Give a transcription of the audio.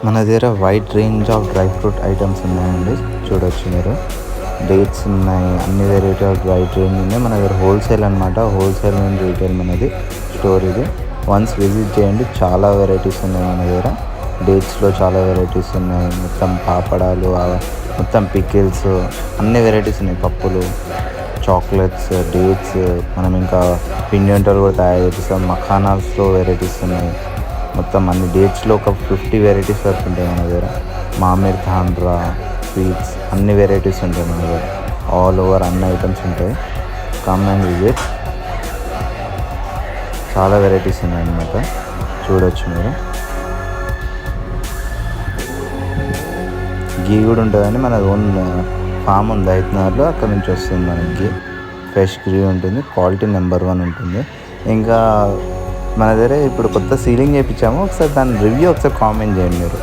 మన దగ్గర wide range of dry fruit items ఉన్నాయండి. చూడొచ్చు మీరు. డేట్స్ ఉన్నాయి, అన్ని వెరైటీ ఆఫ్ వైడ్ రేంజ్ ఉన్నాయి. మన దగ్గర హోల్సేల్ అనమాట. హోల్సేల్ అండ్ రీటైల్ మనది స్టోర్ ఇది. వన్స్ విజిట్ చేయండి. చాలా వెరైటీస్ ఉన్నాయి మన దగ్గర. డేట్స్లో చాలా వెరైటీస్ ఉన్నాయి. మొత్తం పాపడాలు, మొత్తం పికిల్స్, అన్ని వెరైటీస్ ఉన్నాయి. పప్పులు, చాక్లెట్స్, డేట్స్, మనం ఇంకా పిండి వంటలు కూడా తయారు చేస్తాం. మఖానాస్లో వెరైటీస్ ఉన్నాయి. మొత్తం అన్ని డేట్స్లో ఒక 50 వెరైటీస్ వరకు ఉంటాయి మన దగ్గర. మామిర్ తాండ్రా స్వీట్స్, అన్ని వెరైటీస్ ఉంటాయి మన దగ్గర. ఆల్ ఓవర్ అన్ని ఐటమ్స్ ఉంటాయి. Come and visit. చాలా వెరైటీస్ ఉన్నాయన్నమాట. చూడొచ్చు మీరు. గీ కూడా ఉంటుందండి. మన ఓన్ ఫామ్ ఉంది హైదరాబాద్లో, అక్కడ నుంచి వస్తుంది మనకి గీ. ఫ్రెష్ గీ ఉంటుంది. క్వాలిటీ నెంబర్ 1 ఉంటుంది. ఇంకా మన దగ్గర ఇప్పుడు కొత్త సీలింగ్ చేయించాము. ఒకసారి దాని రివ్యూ ఒకసారి కామెంట్ చేయండి మీరు.